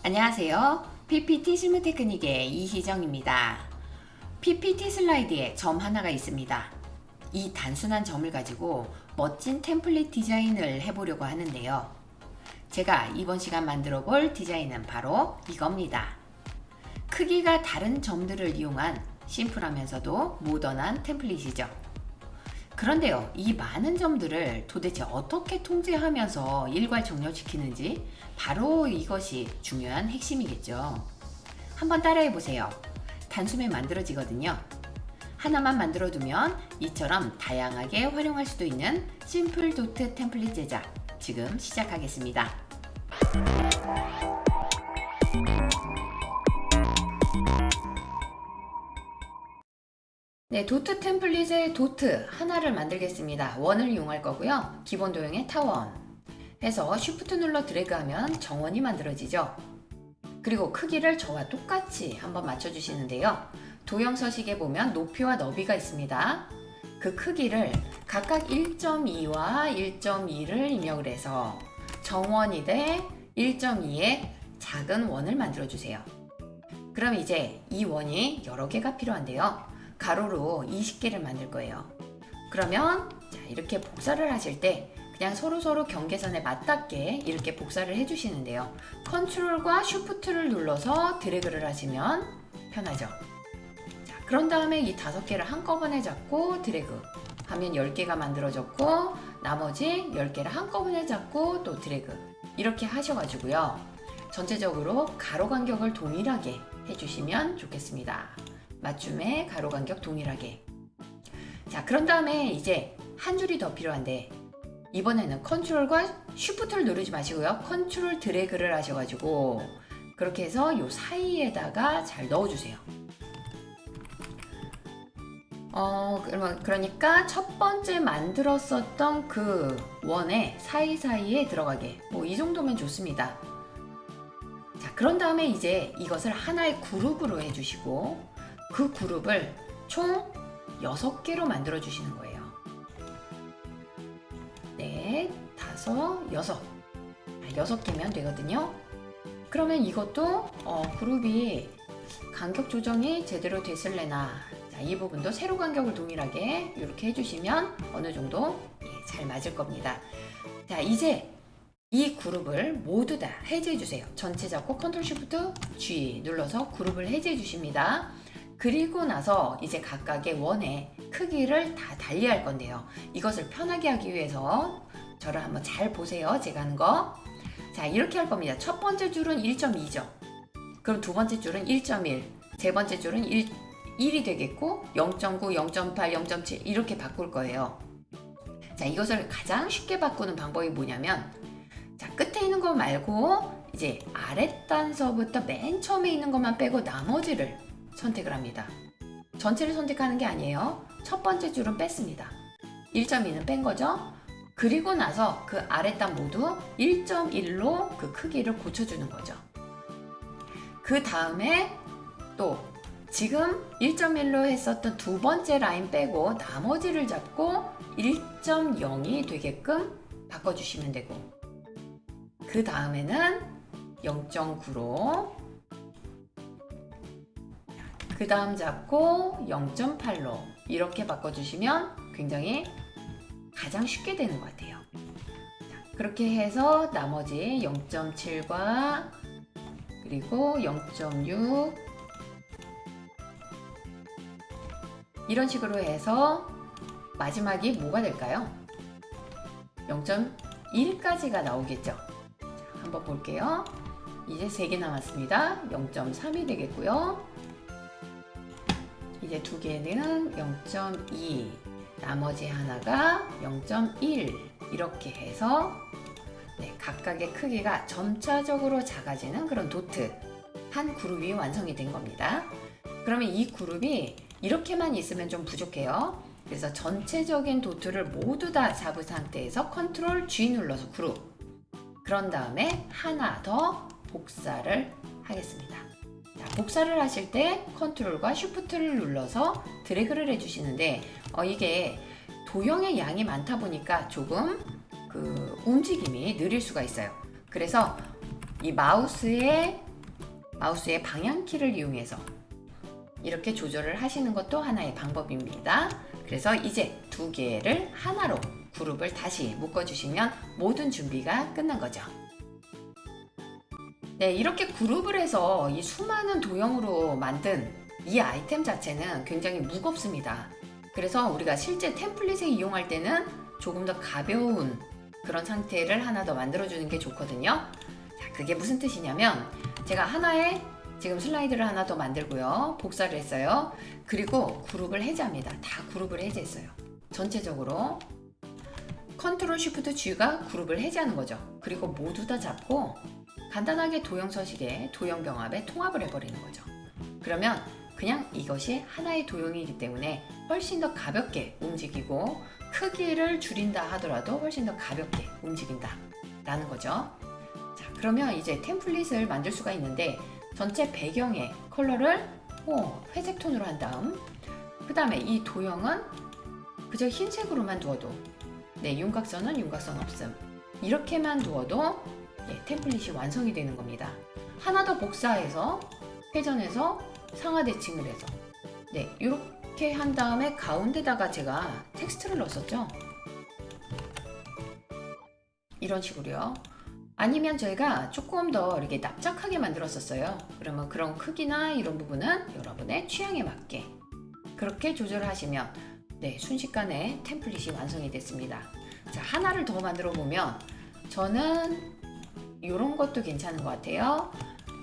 안녕하세요. PPT 실무 테크닉의 이희정입니다. PPT 슬라이드에 점 하나가 있습니다. 이 단순한 점을 가지고 멋진 템플릿 디자인을 해보려고 하는데요. 제가 이번 시간 만들어 볼 디자인은 바로 이겁니다. 크기가 다른 점들을 이용한 심플하면서도 모던한 템플릿이죠. 그런데요, 이 많은 점들을 도대체 어떻게 통제하면서 일괄정렬시키는지 바로 이것이 중요한 핵심이겠죠. 한번 따라해 보세요. 단숨에 만들어지거든요. 하나만 만들어두면 이처럼 다양하게 활용할 수도 있는 심플 도트 템플릿 제작, 지금 시작하겠습니다. 네, 도트 템플릿의 도트 하나를 만들겠습니다. 원을 이용할 거고요. 기본 도형의 타원 해서 쉬프트 눌러 드래그하면 정원이 만들어지죠. 그리고 크기를 저와 똑같이 한번 맞춰주시는데요. 도형 서식에 보면 높이와 너비가 있습니다. 그 크기를 각각 1.2와 1.2를 입력을 해서 정원이 돼 1.2의 작은 원을 만들어주세요. 그럼 이제 이 원이 여러 개가 필요한데요. 가로로 20개를 만들 거예요. 그러면 자, 이렇게 복사를 하실 때 그냥 서로 경계선에 맞닿게 이렇게 복사를 해주시는데요. 컨트롤과 쉬프트를 눌러서 드래그를 하시면 편하죠. 자, 그런 다음에 이 5개를 한꺼번에 잡고 드래그 하면 10개가 만들어졌고, 나머지 10개를 한꺼번에 잡고 또 드래그 이렇게 하셔가지고요. 전체적으로 가로 간격을 동일하게 해주시면 좋겠습니다. 맞춤의 가로 간격 동일하게. 자, 그런 다음에 이제 한 줄이 더 필요한데, 이번에는 컨트롤과 쉬프트를 누르지 마시고요. 컨트롤 드래그를 하셔가지고 그렇게 해서 요 사이에다가 잘 넣어주세요. 그러니까 첫 번째 만들었었던 그 원의 사이사이에 들어가게, 뭐 이 정도면 좋습니다. 자, 그런 다음에 이제 이것을 하나의 그룹으로 해주시고, 그 그룹을 총 6개로 만들어 주시는 거예요. 넷, 다섯, 여섯. 6개면 되거든요. 그러면 이것도 그룹이 간격 조정이 제대로 됐을래나, 자, 이 부분도 세로 간격을 동일하게 이렇게 해주시면 어느 정도 잘 맞을 겁니다. 자, 이제 이 그룹을 모두 다 해제해 주세요. 전체 잡고 컨트롤 쉬프트 G 눌러서 그룹을 해제해 주십니다. 그리고 나서 이제 각각의 원의 크기를 다 달리할 건데요. 이것을 편하게 하기 위해서 저를 한번 잘 보세요. 제가 하는 거. 자, 이렇게 할 겁니다. 첫 번째 줄은 1.2죠. 그럼 두 번째 줄은 1.1, 세 번째 줄은 1이 되겠고, 0.9, 0.8, 0.7 이렇게 바꿀 거예요. 자, 이것을 가장 쉽게 바꾸는 방법이 뭐냐면, 자, 끝에 있는 거 말고 이제 아랫단서부터 맨 처음에 있는 것만 빼고 나머지를 선택을 합니다. 전체를 선택하는 게 아니에요. 첫 번째 줄은 뺐습니다. 1.2는 뺀 거죠. 그리고 나서 그 아랫단 모두 1.1로 그 크기를 고쳐주는 거죠. 그 다음에 또 지금 1.1로 했었던 두 번째 라인 빼고 나머지를 잡고 1.0이 되게끔 바꿔주시면 되고, 그 다음에는 0.9로, 그 다음 잡고 0.8로 이렇게 바꿔주시면 굉장히 가장 쉽게 되는 것 같아요. 자, 그렇게 해서 나머지 0.7과 그리고 0.6 이런 식으로 해서 마지막이 뭐가 될까요? 0.1까지가 나오겠죠. 자, 한번 볼게요. 이제 3개 남았습니다. 0.3이 되겠고요. 이제 2개는 0.2, 나머지 하나가 0.1 이렇게 해서 각각의 크기가 점차적으로 작아지는 그런 도트 한 그룹이 완성이 된 겁니다. 그러면 이 그룹이 이렇게만 있으면 좀 부족해요. 그래서 전체적인 도트를 모두 다 잡은 상태에서 컨트롤 G 눌러서 그룹, 그런 다음에 하나 더 복사를 하겠습니다. 자, 복사를 하실 때 컨트롤과 쉬프트를 눌러서 드래그를 해주시는데, 이게 도형의 양이 많다 보니까 조금 그 움직임이 느릴 수가 있어요. 그래서 이 마우스의 마우스의 방향키를 이용해서 이렇게 조절을 하시는 것도 하나의 방법입니다. 그래서 이제 두 개를 하나로 그룹을 다시 묶어주시면 모든 준비가 끝난 거죠. 네, 이렇게 그룹을 해서 이 수많은 도형으로 만든 이 아이템 자체는 굉장히 무겁습니다. 그래서 우리가 실제 템플릿에 이용할 때는 조금 더 가벼운 그런 상태를 하나 더 만들어주는 게 좋거든요. 자, 그게 무슨 뜻이냐면 제가 하나의 지금 슬라이드를 하나 더 만들고요. 복사를 했어요. 그리고 그룹을 해제합니다. 다 그룹을 해제했어요. 전체적으로 컨트롤 쉬프트 G가 그룹을 해제하는 거죠. 그리고 모두 다 잡고 간단하게 도형 서식에 도형 병합에 통합을 해버리는 거죠. 그러면 그냥 이것이 하나의 도형이기 때문에 훨씬 더 가볍게 움직이고 크기를 줄인다 하더라도 훨씬 더 가볍게 움직인다 라는 거죠. 자, 그러면 이제 템플릿을 만들 수가 있는데 전체 배경의 컬러를 회색 톤으로 한 다음 그 다음에 이 도형은 그저 흰색으로만 두어도 윤곽선은 윤곽선 없음 이렇게만 두어도 템플릿이 완성이 되는 겁니다. 하나 더 복사해서 회전해서 상하 대칭을 해서 이렇게 한 다음에 가운데다가 제가 텍스트를 넣었었죠. 이런 식으로요. 아니면 저희가 조금 더 이렇게 납작하게 만들었었어요. 그러면 그런 크기나 이런 부분은 여러분의 취향에 맞게 그렇게 조절하시면 순식간에 템플릿이 완성이 됐습니다. 자, 하나를 더 만들어 보면 저는 이런 것도 괜찮은 것 같아요.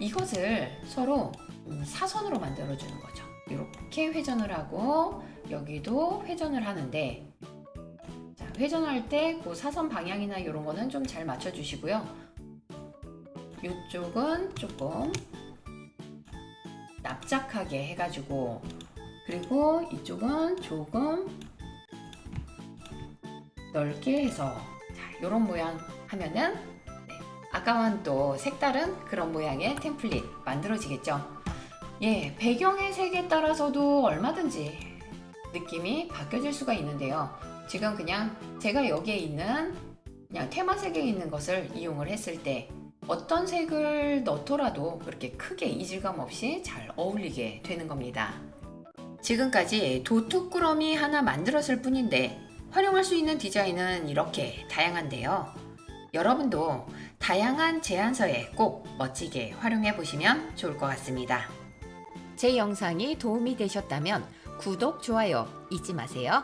이것을 서로 사선으로 만들어 주는 거죠. 이렇게 회전을 하고 여기도 회전을 하는데 자, 회전할 때 그 사선 방향이나 이런 거는 좀 잘 맞춰 주시고요. 이쪽은 조금 납작하게 해가지고 그리고 이쪽은 조금 넓게 해서 이런 모양 하면은 아까와는 또 색다른 그런 모양의 템플릿 만들어지겠죠. 배경의 색에 따라서도 얼마든지 느낌이 바뀌어질 수가 있는데요. 지금 그냥 제가 여기에 있는 그냥 테마색에 있는 것을 이용을 했을 때 어떤 색을 넣더라도 그렇게 크게 이질감 없이 잘 어울리게 되는 겁니다. 지금까지 도토꾸러미 하나 만들었을 뿐인데 활용할 수 있는 디자인은 이렇게 다양한데요. 여러분도 다양한 제안서에 꼭 멋지게 활용해 보시면 좋을 것 같습니다. 제 영상이 도움이 되셨다면 구독, 좋아요 잊지 마세요.